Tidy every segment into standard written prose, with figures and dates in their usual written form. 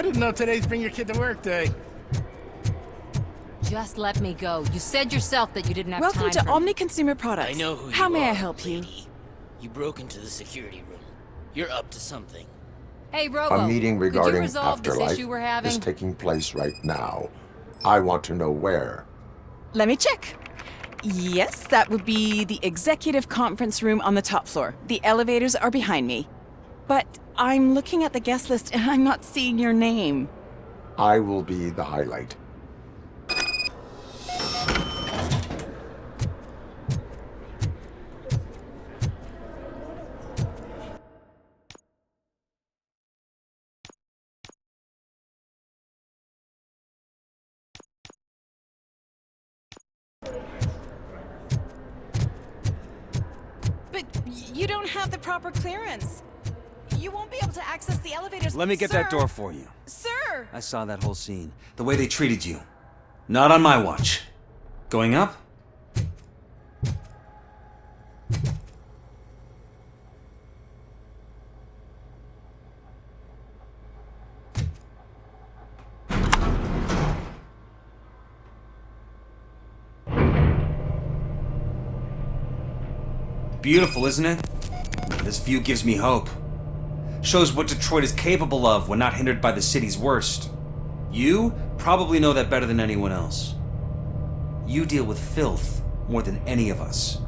didn't know today's bring your kid to work day. Just let me go. You said yourself that you didn't have time Welcome to for Omni Consumer Products. I know who How you may are, I help you? lady. You broke into the security room. You're up to something. Hey, Robo. A meeting could you regarding resolve this afterlife issue we're having? is taking place right now. I want to know where. Let me check. Yes, that would be the executive conference room on the top floor. The elevators are behind me. But I'm looking at the guest list and I'm not seeing your name. I will be the highlight. But you don't have the proper clearance. You won't be able to access the elevators. Let me get Sir! that door for you. Sir! I saw that whole scene. The way they treated you. Not on my watch. Going up? Beautiful, isn't it? This view gives me hope. Shows what Detroit is capable of when not hindered by the city's worst. You probably know that better than anyone else. You deal with filth more than any of us.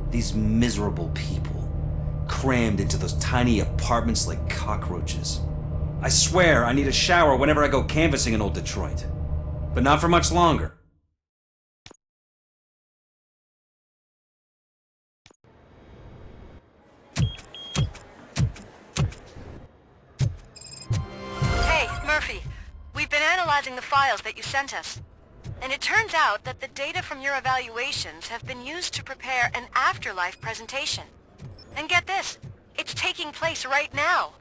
These miserable people, crammed into those tiny apartments like cockroaches. I swear I need a shower whenever I go canvassing in old Detroit. But not for much longer. Hey, Murphy. We've been analyzing the files that you sent us. And it turns out that the data from your evaluations have been used to prepare an afterlife presentation. And get this, it's taking place right now.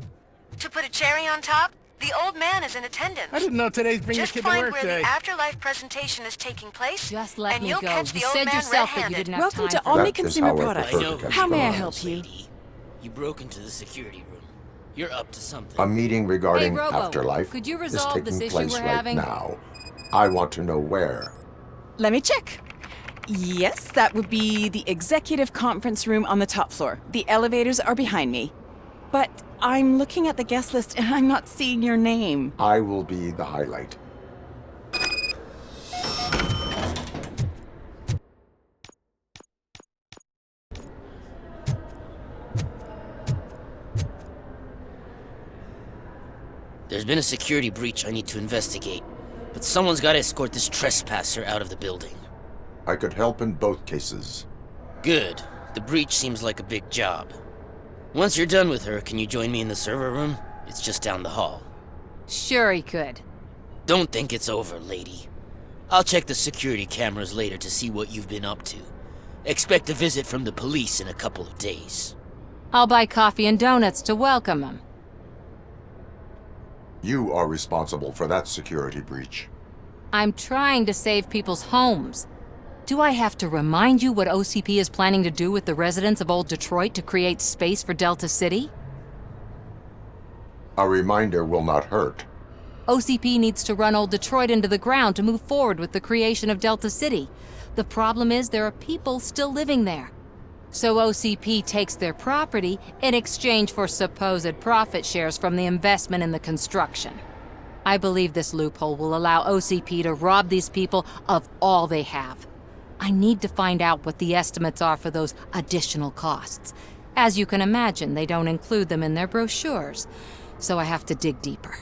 To put a cherry on top, the old man is in attendance. I didn't know today's bring your Just kid to find work where day. the afterlife presentation is taking place, Just let and me you'll go. catch the You old said man yourself that you red-handed. didn't have Welcome time to for Omni That is Consumer how I Products. prefer I know who How you may I are, help you? lady. You broke into the security room. You're up to something. A meeting regarding Hey, Robo, afterlife could you is resolve this taking issue place we're right having? now. I want to know where. Let me check. Yes, that would be the executive conference room on the top floor. The elevators are behind me. But I'm looking at the guest list and I'm not seeing your name. I will be the highlight. There's been a security breach I need to investigate, but someone's got to escort this trespasser out of the building. I could help in both cases. Good. The breach seems like a big job. Once you're done with her, can you join me in the server room? It's just down the hall. Sure he could. Don't think it's over, lady. I'll check the security cameras later to see what you've been up to. Expect a visit from the police in a couple of days. I'll buy coffee and donuts to welcome him. You are responsible for that security breach. I'm trying to save people's homes. Do I have to remind you what OCP is planning to do with the residents of Old Detroit to create space for Delta City? A reminder will not hurt. OCP needs to run Old Detroit into the ground to move forward with the creation of Delta City. The problem is there are people still living there. So OCP takes their property in exchange for supposed profit shares from the investment in the construction. I believe this loophole will allow OCP to rob these people of all they have. I need to find out what the estimates are for those additional costs. As you can imagine, they don't include them in their brochures, so I have to dig deeper.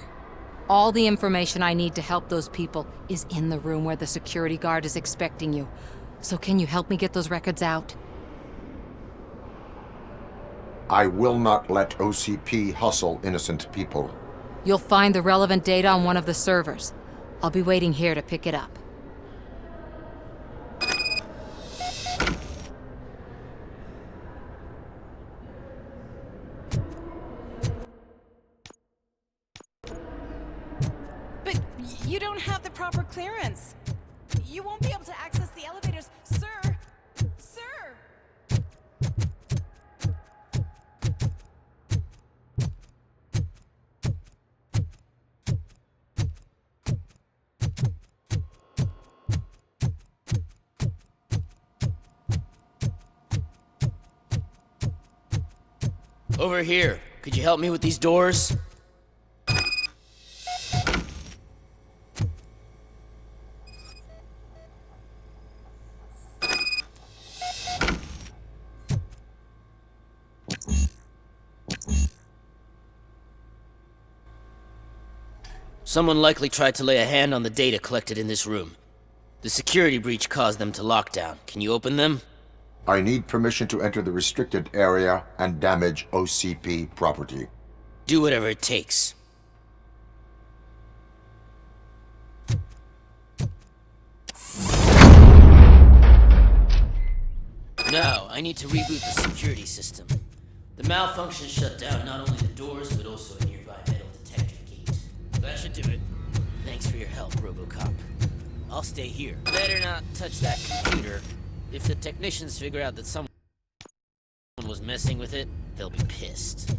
All the information I need to help those people is in the room where the security guard is expecting you. So can you help me get those records out? I will not let OCP hustle innocent people. You'll find the relevant data on one of the servers. I'll be waiting here to pick it up. But you don't have the proper clearance. You won't be able to access the elevators, sir. Sir! Over here. Could you help me with these doors? Someone likely tried to lay a hand on the data collected in this room. The security breach caused them to lock down. Can you open them? I need permission to enter the restricted area and damage OCP property. Do whatever it takes. Now, I need to reboot the security system. The malfunction shut down not only the doors, but also a nearby metal detector gate. That should do it. Thanks for your help, Robocop. I'll stay here. Better not touch that computer. If the technicians figure out that someone was messing with it, they'll be pissed.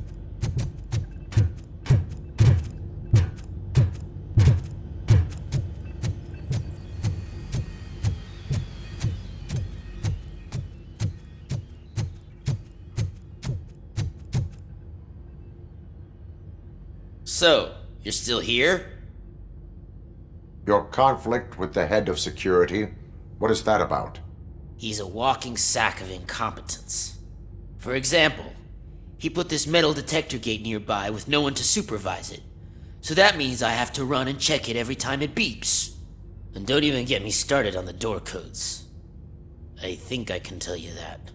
So, you're still here? Your conflict with the head of security, what is that about? He's a walking sack of incompetence. For example, he put this metal detector gate nearby with no one to supervise it. So that means I have to run and check it every time it beeps. And don't even get me started on the door codes. I think I can tell you that.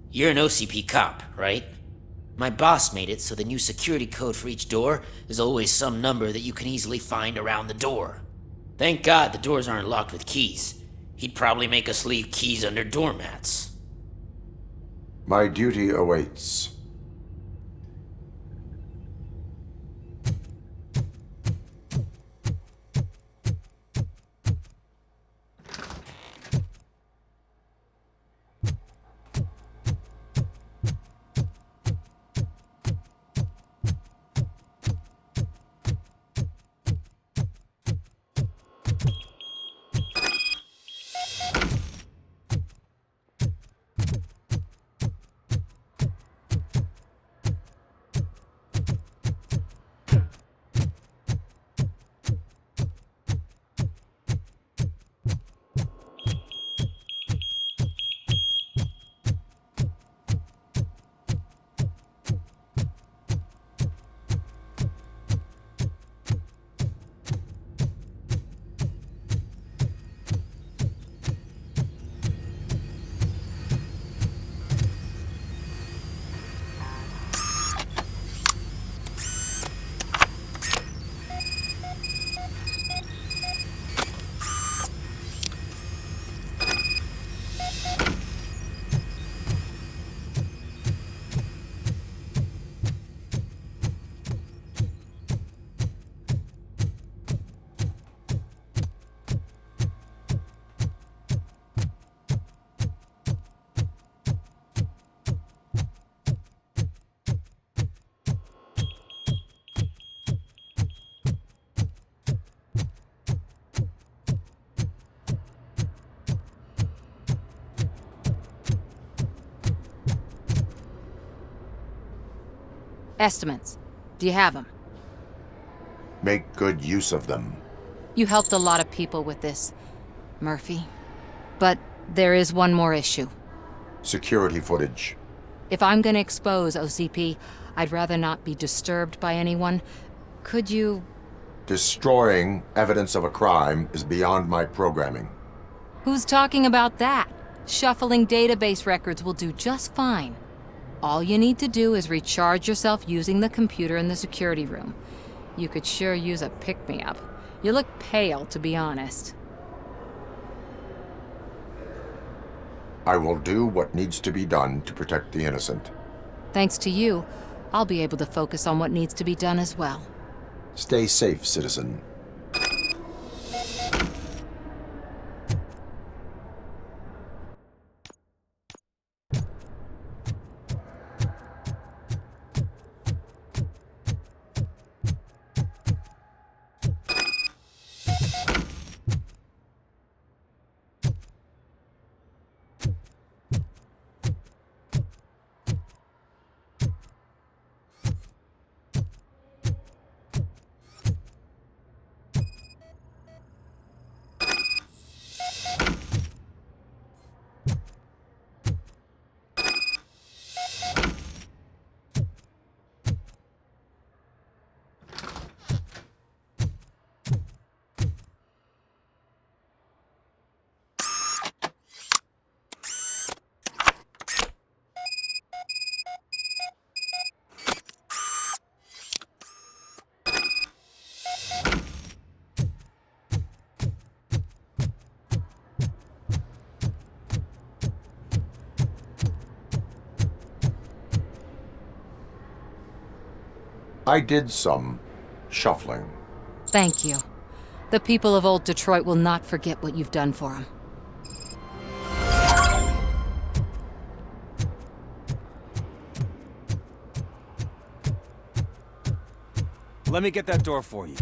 You're an OCP cop, right? My boss made it so the new security code for each door is always some number that you can easily find around the door. Thank God the doors aren't locked with keys. He'd probably make us leave keys under doormats. My duty awaits. Estimates. Do you have them? Make good use of them. You helped a lot of people with this, Murphy. But there is one more issue. Security footage. If I'm gonna expose OCP, I'd rather not be disturbed by anyone. Could you... Destroying evidence of a crime is beyond my programming. Who's talking about that? Shuffling database records will do just fine. All you need to do is recharge yourself using the computer in the security room. You could sure use a pick-me-up. You look pale, to be honest. I will do what needs to be done to protect the innocent. Thanks to you, I'll be able to focus on what needs to be done as well. Stay safe, citizen. I did some shuffling. Thank you. The people of Old Detroit will not forget what you've done for them. Let me get that door for you.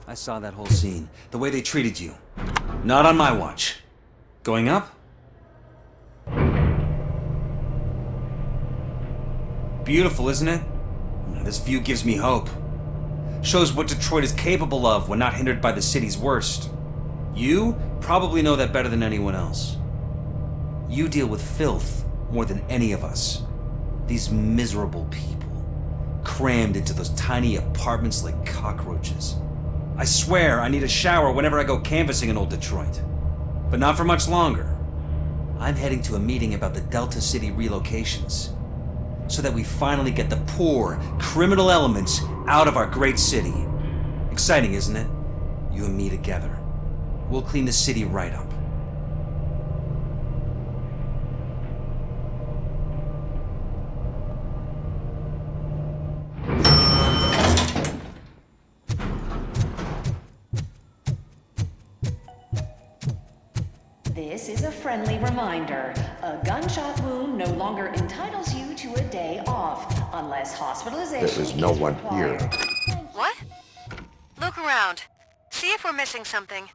I saw that whole scene. The way they treated you. Not on my watch. Going up? Beautiful, isn't it? This view gives me hope. Shows what Detroit is capable of when not hindered by the city's worst. You probably know that better than anyone else. You deal with filth more than any of us. These miserable people, crammed into those tiny apartments like cockroaches. I swear I need a shower whenever I go canvassing in Old Detroit. But not for much longer. I'm heading to a meeting about the Delta City relocations, so that we finally get the poor, criminal elements out of our great city. Exciting, isn't it? You and me together. We'll clean the city right up. This is a friendly reminder. A gunshot wound no longer entitles you to a day off, unless hospitalization There is no one required. here. What? Look around. See if we're missing something.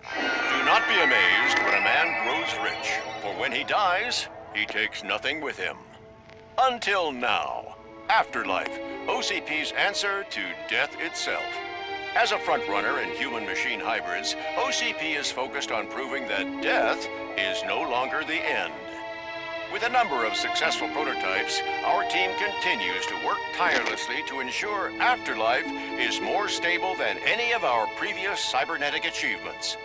Do not be amazed when a man grows rich, for when he dies, he takes nothing with him. Until now. Afterlife, OCP's answer to death itself. As a frontrunner in human-machine hybrids, OCP is focused on proving that death is no longer the end. With a number of successful prototypes, our team continues to work tirelessly to ensure Afterlife is more stable than any of our previous cybernetic achievements.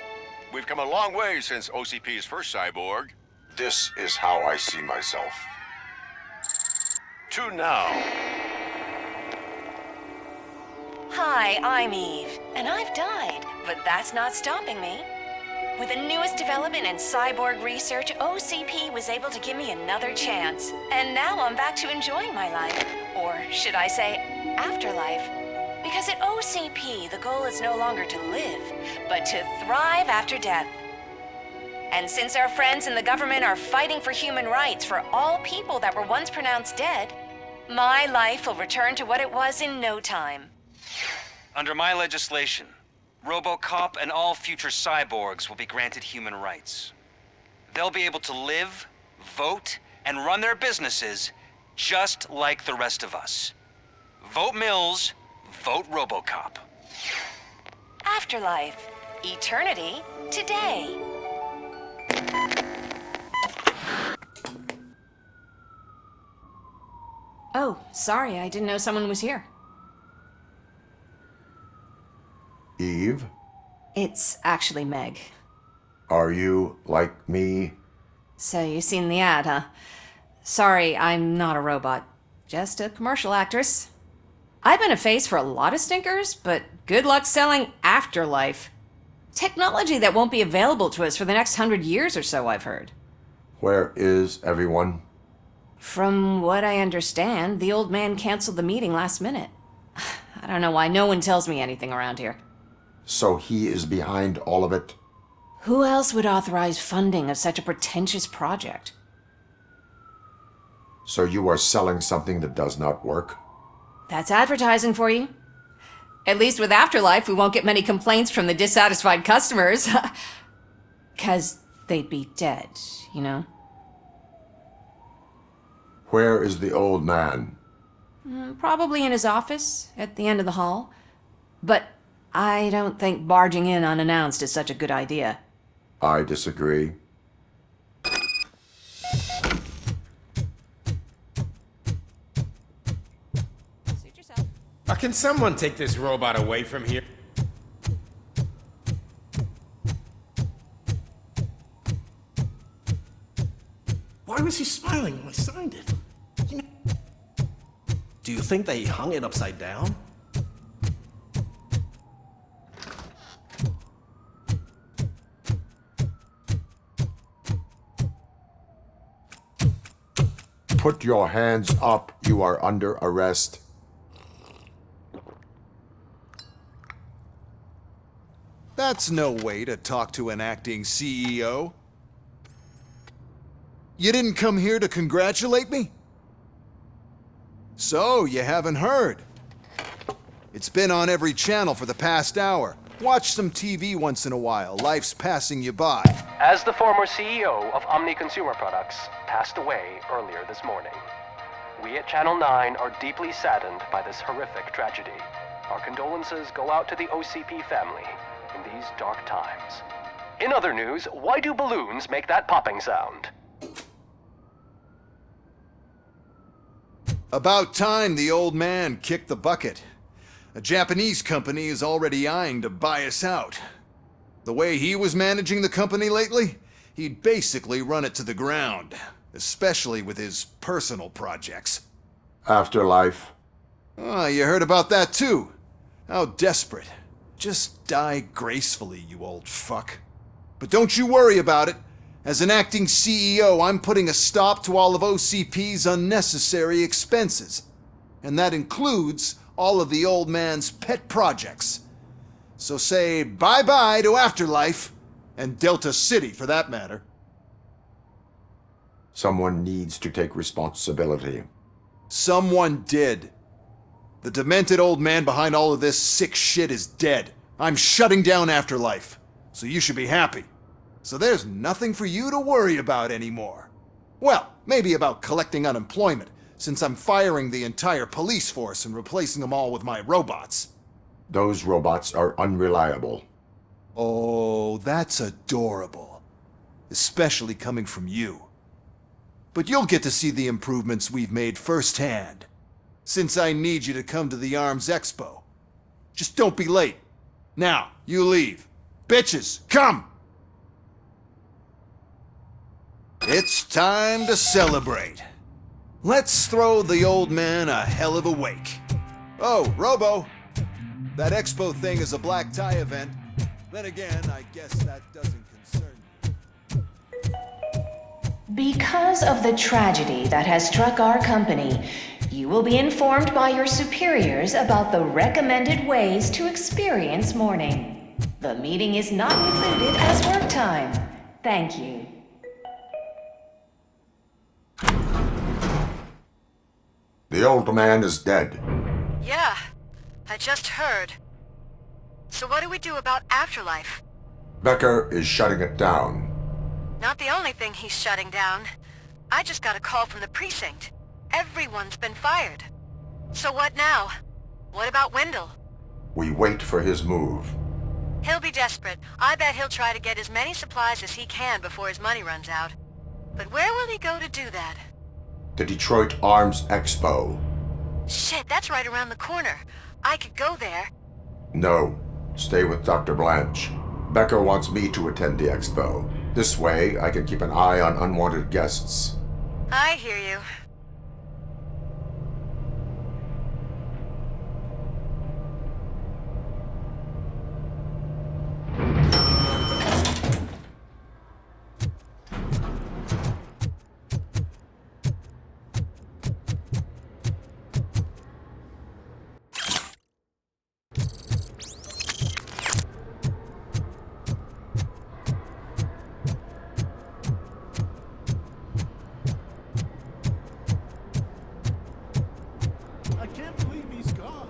We've come a long way since OCP's first cyborg. This is how I see myself. To now. Hi, I'm Eve, and I've died, but that's not stopping me. With the newest development in cyborg research, OCP was able to give me another chance. And now I'm back to enjoying my life. Or should I say, afterlife. Because at OCP, the goal is no longer to live, but to thrive after death. And since our friends in the government are fighting for human rights for all people that were once pronounced dead, my life will return to what it was in no time. Under my legislation, Robocop and all future cyborgs will be granted human rights. They'll be able to live, vote, and run their businesses just like the rest of us. Vote Mills, vote Robocop. Afterlife. Eternity. Today. Oh, sorry, I didn't know someone was here. Eve, It's actually Meg. are you like me? So you've seen the ad, huh? Sorry, I'm not a robot. Just a commercial actress. I've been a face for a lot of stinkers, but good luck selling Afterlife. Technology that won't be available to us for the next 100 years or so, I've heard. Where is everyone? From what I understand, the old man canceled the meeting last minute. I don't know why no one tells me anything around here. So he is behind all of it? Who else would authorize funding of such a pretentious project? So you are selling something that does not work? That's advertising for you. At least with Afterlife, we won't get many complaints from the dissatisfied customers. 'Cause they'd be dead, you know? Where is the old man? Probably in his office, at the end of the hall. But I don't think barging in unannounced is such a good idea. I disagree. Suit yourself. Can someone take this robot away from here? Why was he smiling when I signed it? Do you think they hung it upside down? Put your hands up. You are under arrest. That's no way to talk to an acting CEO. You didn't come here to congratulate me? So, you haven't heard. It's been on every channel for the past hour. Watch some TV once in a while. Life's passing you by. As the former CEO of Omni Consumer Products passed away earlier this morning, we at Channel 9 are deeply saddened by this horrific tragedy. Our condolences go out to the OCP family in these dark times. In other news, why do balloons make that popping sound? About time the old man kicked the bucket. A Japanese company is already eyeing to buy us out. The way he was managing the company lately, he'd basically run it to the ground, especially with his personal projects. Afterlife. Oh, you heard about that too. How desperate. Just die gracefully, you old fuck. But don't you worry about it. As an acting CEO, I'm putting a stop to all of OCP's unnecessary expenses. And that includes all of the old man's pet projects. So say bye-bye to Afterlife, and Delta City for that matter. Someone needs to take responsibility. Someone did. The demented old man behind all of this sick shit is dead. I'm shutting down Afterlife, so you should be happy. So there's nothing for you to worry about anymore. Well, maybe about collecting unemployment, since I'm firing the entire police force and replacing them all with my robots. Those robots are unreliable. Oh, that's adorable. Especially coming from you. But you'll get to see the improvements we've made firsthand, since I need you to come to the ARMS Expo. Just don't be late. Now, you leave. Bitches, come! It's time to celebrate. Let's throw the old man a hell of a wake. Oh, Robo, that expo thing is a black tie event. Then again, I guess that doesn't concern you. Because of the tragedy that has struck our company, you will be informed by your superiors about the recommended ways to experience mourning. The meeting is not included as work time. Thank you. The old man is dead. Yeah, I just heard. So what do we do about Afterlife? Becker is shutting it down. Not the only thing he's shutting down. I just got a call from the precinct. Everyone's been fired. So what now? What about Wendell? We wait for his move. He'll be desperate. I bet he'll try to get as many supplies as he can before his money runs out. But where will he go to do that? The Detroit Arms Expo. Shit, that's right around the corner. I could go there. No. Stay with Dr. Blanche. Becker wants me to attend the expo. This way, I can keep an eye on unwanted guests. I hear you. I can't believe he's gone.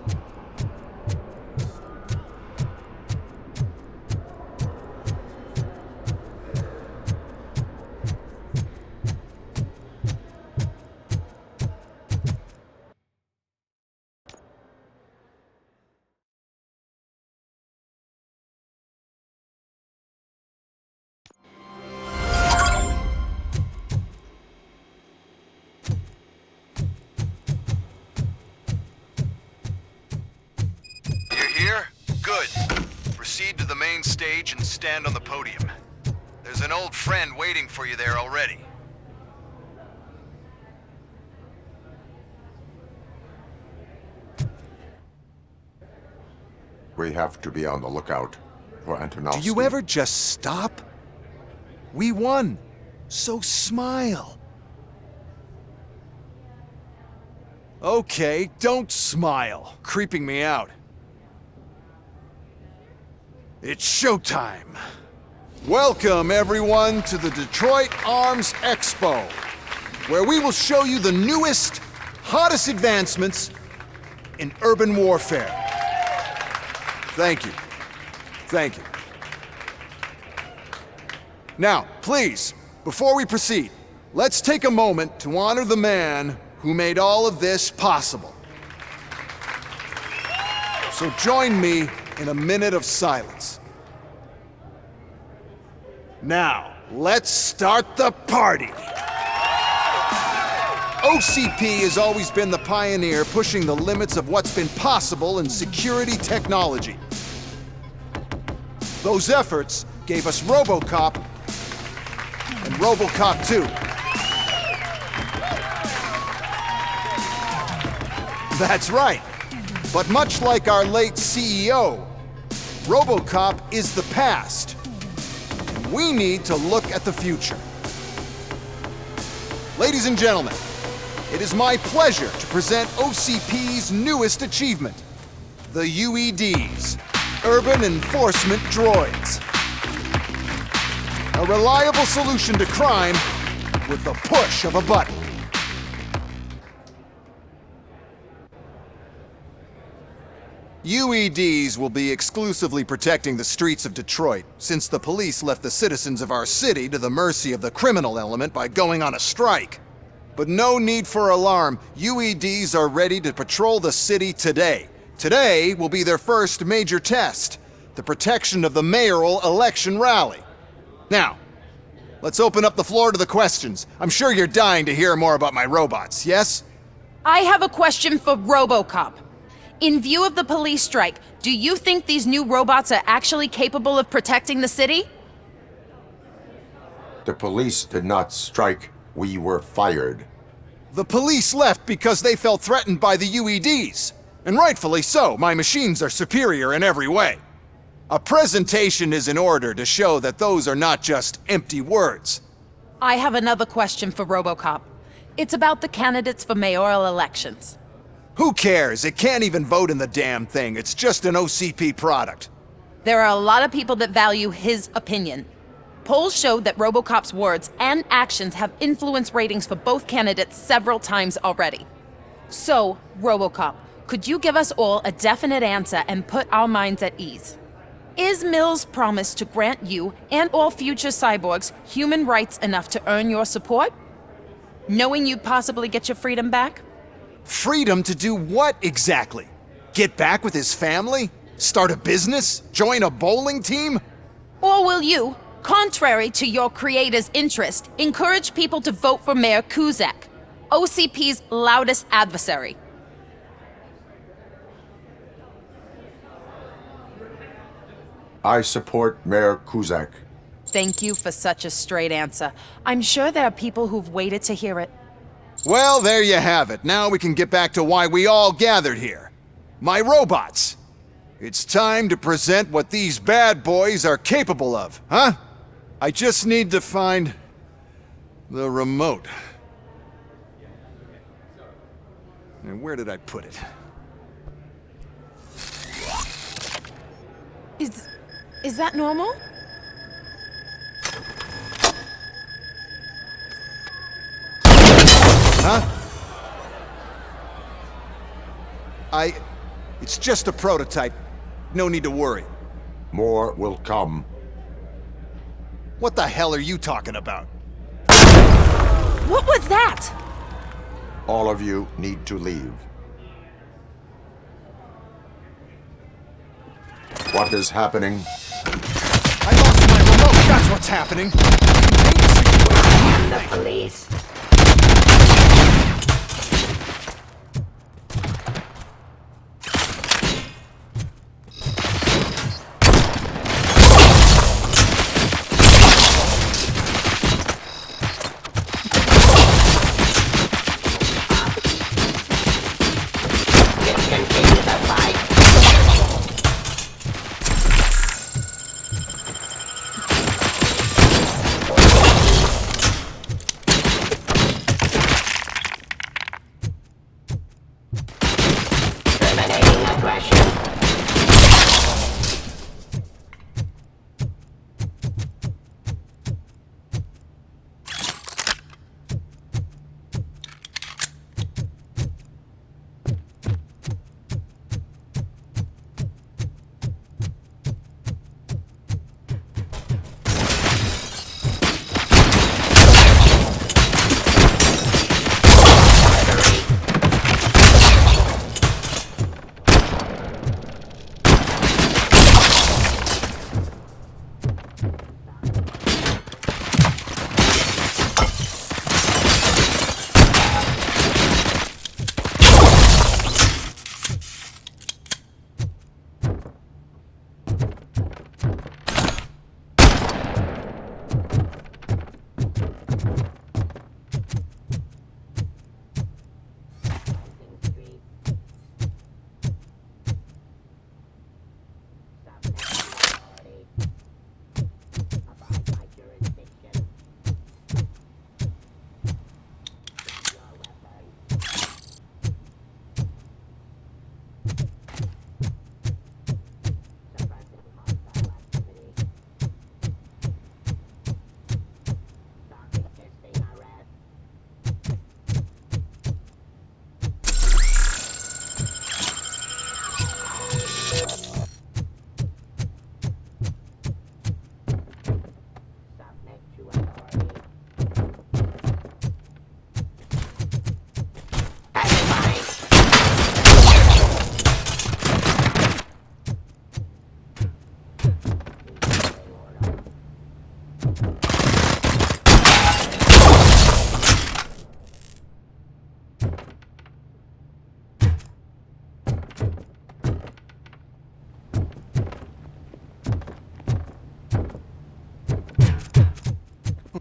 You're here? Good. Proceed to the main stage and stand on the podium. There's an old friend waiting for you there already. We have to be on the lookout for Antonovsky. Do you ever just stop? We won, so smile. Okay, don't smile. Creeping me out. It's showtime. Welcome, everyone, to the Detroit Arms Expo, where we will show you the newest, hottest advancements in urban warfare. Thank you. Thank you. Now, please, before we proceed, let's take a moment to honor the man who made all of this possible. So join me in a minute of silence. Now, let's start the party! OCP has always been the pioneer pushing the limits of what's been possible in security technology. Those efforts gave us Robocop and Robocop 2. That's right. But much like our late CEO, Robocop is the past. We need to look at the future. Ladies and gentlemen, it is my pleasure to present OCP's newest achievement, the UEDs, Urban Enforcement Droids. A reliable solution to crime with the push of a button. UEDs will be exclusively protecting the streets of Detroit, since the police left the citizens of our city to the mercy of the criminal element by going on a strike. But no need for alarm, UEDs are ready to patrol the city today. Today will be their first major test, the protection of the mayoral election rally. Now, let's open up the floor to the questions. I'm sure you're dying to hear more about my robots, yes? I have a question for Robocop. In view of the police strike, do you think these new robots are actually capable of protecting the city? The police did not strike. We were fired. The police left because they felt threatened by the UEDs. And rightfully so, my machines are superior in every way. A presentation is in order to show that those are not just empty words. I have another question for Robocop. It's about the candidates for mayoral elections. Who cares? It can't even vote in the damn thing. It's just an OCP product. There are a lot of people that value his opinion. Polls show that Robocop's words and actions have influenced ratings for both candidates several times already. So, Robocop, could you give us all a definite answer and put our minds at ease? Is Mills' promise to grant you and all future cyborgs human rights enough to earn your support? Knowing you'd possibly get your freedom back? Freedom to do what exactly? Get back with his family? Start a business? Join a bowling team? Or will you, contrary to your creator's interest, encourage people to vote for Mayor Kuzak, OCP's loudest adversary? I support Mayor Kuzak. Thank you for such a straight answer. I'm sure there are people who've waited to hear it. Well, there you have it. Now we can get back to why we all gathered here. My robots. It's time to present what these bad boys are capable of, huh? I just need to find the remote. And where did I put it? Is that normal? Huh? It's just a prototype. No need to worry. More will come. What the hell are you talking about? What was that? All of you need to leave. What is happening? I lost my remote! That's what's happening! The police.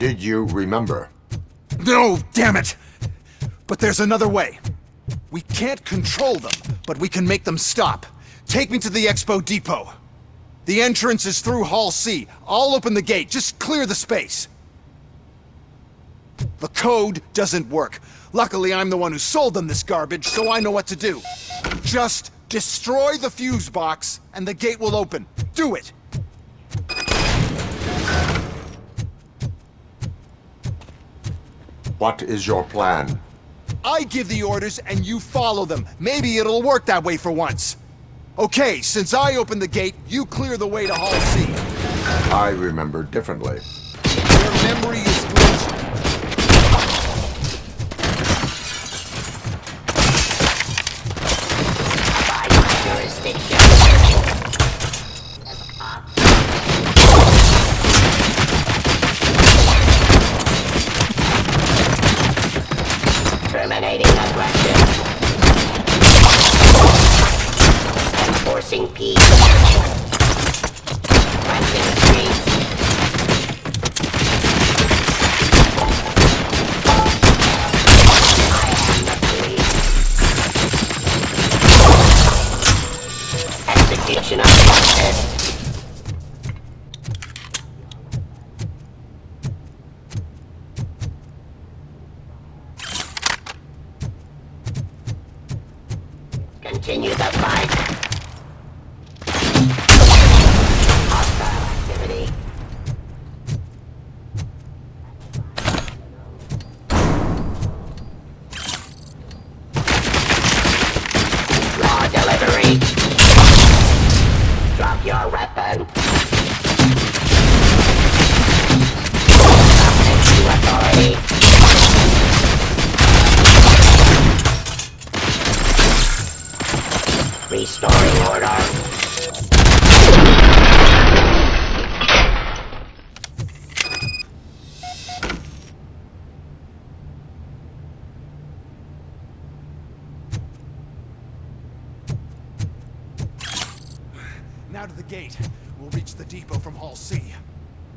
Did you remember? No, damn it! But there's another way. We can't control them, but we can make them stop. Take me to the Expo Depot. The entrance is through Hall C. I'll open the gate. Just clear the space. The code doesn't work. Luckily, I'm the one who sold them this garbage, so I know what to do. Just destroy the fuse box, and the gate will open. Do it! What is your plan? I give the orders, and you follow them. Maybe it'll work that way for once. Okay, since I opened the gate, you clear the way to Hall C. I remember differently. Your memory is glitched. Terminating aggression. Enforcing peace. Cleansing the streets. I am the police. Execution of justice. Continue the fight. Hostile activity. Raw delivery. Drop your weapon. Subject to authority. Restoring order. Now to the gate. We'll reach the depot from Hall C.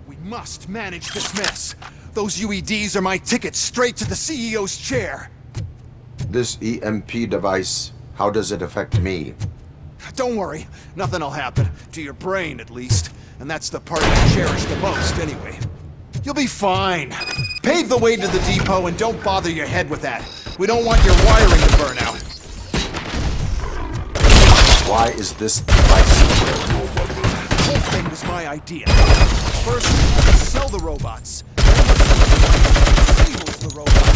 We must manage this mess. Those UEDs are my ticket straight to the CEO's chair. This EMP device, how does it affect me? Don't worry, nothing'll happen. To your brain, at least. And that's the part I cherish the most, anyway. You'll be fine. Pave the way to the depot and don't bother your head with that. We don't want your wiring to burn out. Why is this device here? The whole thing was my idea. First, sell the robots. Then disables the robots.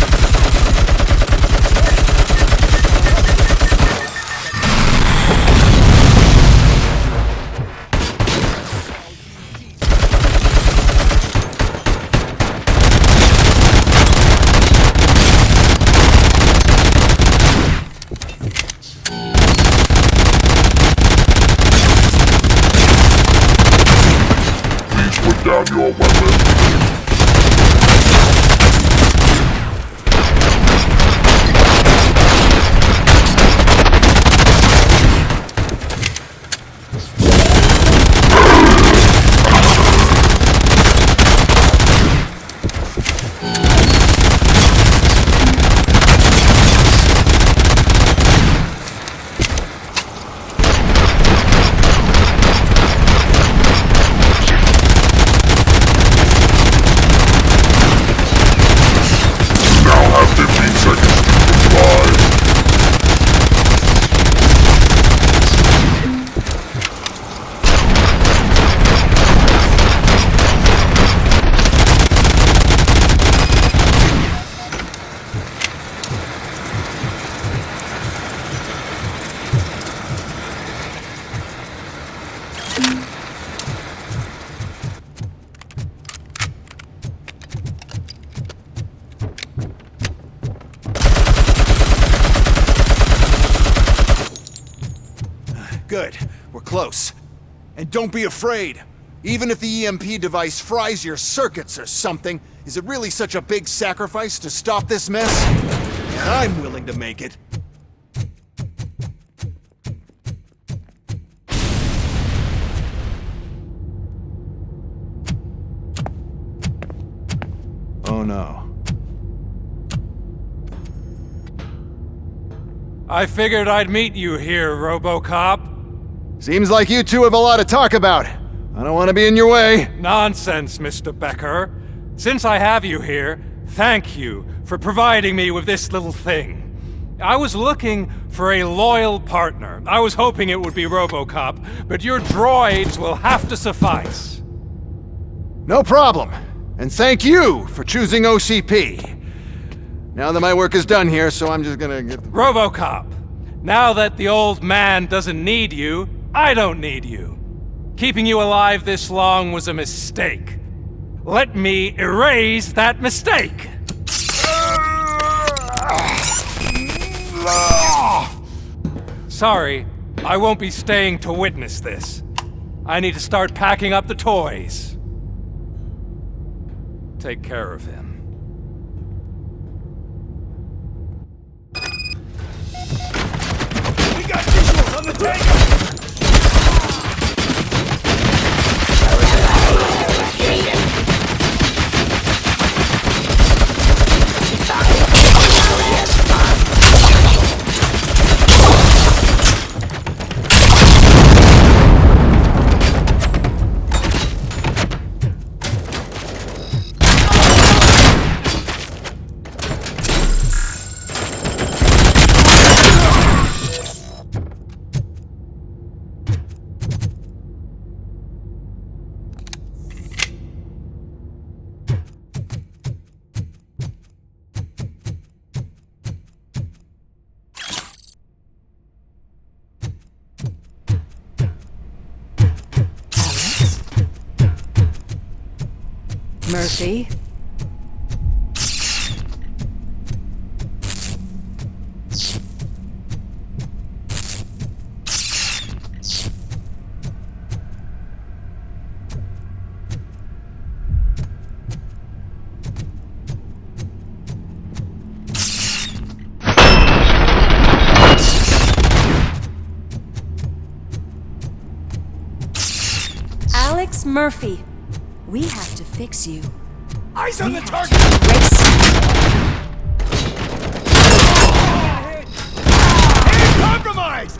Put down your weapon. Good. We're close. And don't be afraid. Even if the EMP device fries your circuits or something, is it really such a big sacrifice to stop this mess? And I'm willing to make it. no. I figured I'd meet you here, Robocop. Seems like you two have a lot to talk about. I don't want to be in your way. Nonsense, Mr. Becker. Since I have you here, thank you for providing me with this little thing. I was looking for a loyal partner. I was hoping it would be Robocop, but your droids will have to suffice. No problem. And thank you for choosing OCP. Now that my work is done here, so I'm just gonna get... Robocop, now that the old man doesn't need you, I don't need you. Keeping you alive this long was a mistake. Let me erase that mistake! Sorry, I won't be staying to witness this. I need to start packing up the toys. Take care of him. We got visuals on the tank! Murphy? Alex Murphy, we have to fix you. Eyes on the target! Enemy compromised!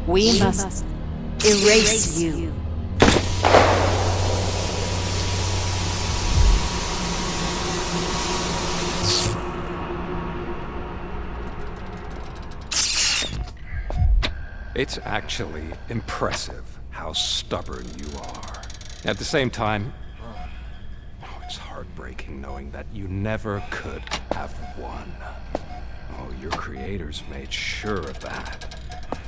We must erase you. It's actually impressive how stubborn you are. At the same time, it's heartbreaking knowing that you never could have won. Oh, your creators made sure of that.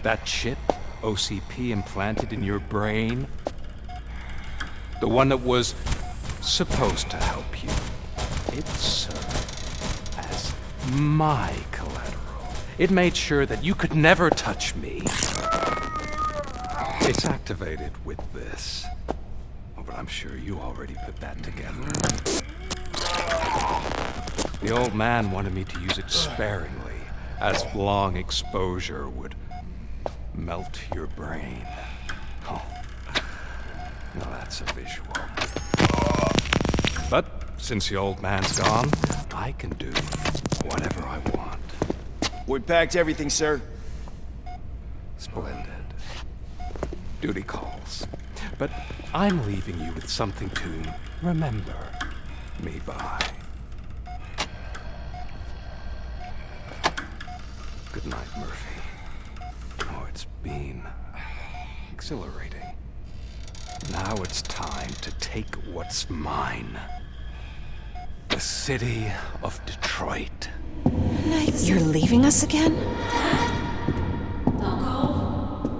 That chip OCP implanted in your brain, the one that was supposed to help you, it served as my collateral. It made sure that you could never touch me. It's activated with this. Oh, but I'm sure you already put that together. The old man wanted me to use it sparingly, as long exposure would melt your brain. Oh, now that's a visual. But since the old man's gone, I can do whatever I want. We packed everything, sir. Splendid. Duty calls. But I'm leaving you with something to remember me by. Good night, Murphy. Oh, it's been exhilarating. Now it's time to take what's mine. The city of Detroit. You're leaving us again? Don't go.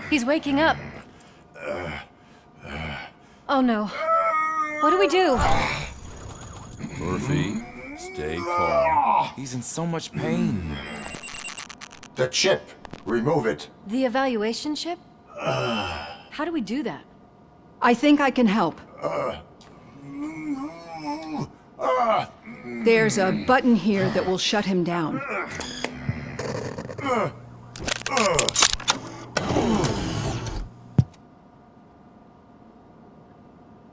He's waking up. Oh no. What do we do? Murphy, stay calm. He's in so much pain. The chip. Remove it. The evaluation chip? How do we do that? I think I can help. There's a button here that will shut him down.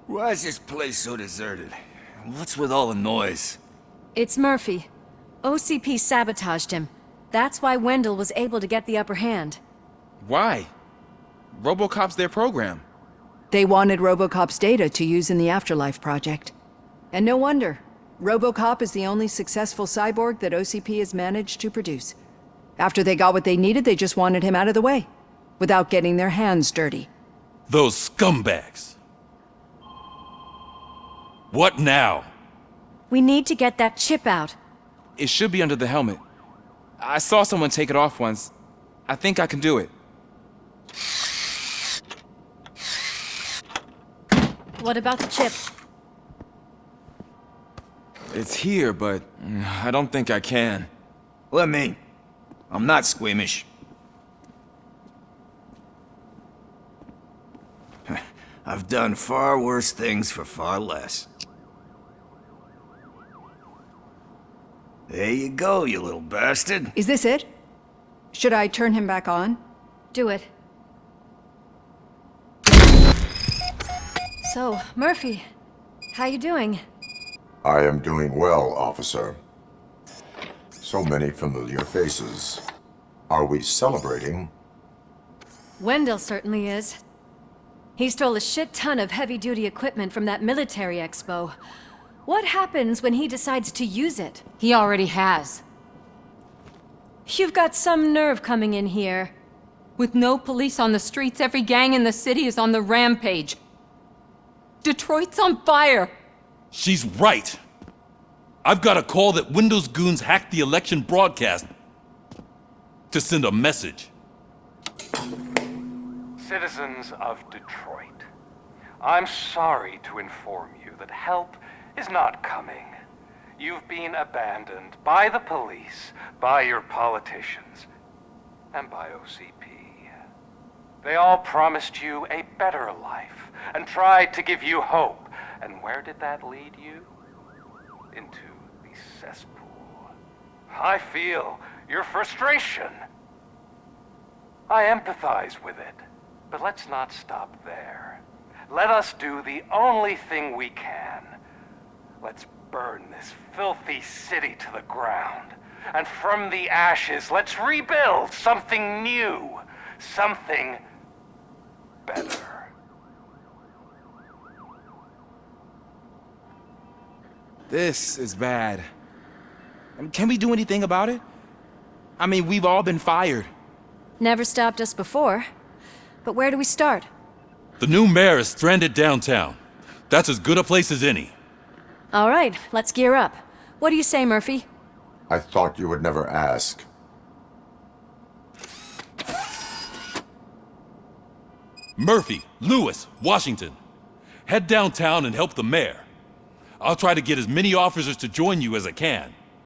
Why is this place so deserted? What's with all the noise? It's Murphy. OCP sabotaged him. That's why Wendell was able to get the upper hand. Why? Robocop's their program. They wanted Robocop's data to use in the Afterlife project. And no wonder. Robocop is the only successful cyborg that OCP has managed to produce. After they got what they needed, they just wanted him out of the way, without getting their hands dirty. Those scumbags. What now? We need to get that chip out. It should be under the helmet. I saw someone take it off once. I think I can do it. What about the chip? It's here, but I don't think I can. Let me. I'm not squeamish. I've done far worse things for far less. There you go, you little bastard. Is this it? Should I turn him back on? Do it. So, Murphy, how you doing? I am doing well, officer. So many familiar faces. Are we celebrating? Wendell certainly is. He stole a shit ton of heavy-duty equipment from that military expo. What happens when he decides to use it? He already has. You've got some nerve coming in here. With no police on the streets, every gang in the city is on the rampage. Detroit's on fire! She's right. I've got a call that Windows goons hacked the election broadcast to send a message. Citizens of Detroit, I'm sorry to inform you that help is not coming. You've been abandoned by the police, by your politicians, and by OCP. They all promised you a better life and tried to give you hope. And where did that lead you? Into the cesspool. I feel your frustration. I empathize with it, but let's not stop there. Let us do the only thing we can. Let's burn this filthy city to the ground. And from the ashes, let's rebuild something new. Something better. This is bad. Can we do anything about it? I mean, we've all been fired. Never stopped us before. But where do we start? The new mayor is stranded downtown. That's as good a place as any. All right, let's gear up. What do you say, Murphy? I thought you would never ask. Murphy, Lewis, Washington. Head downtown and help the mayor. I'll try to get as many officers to join you as I can.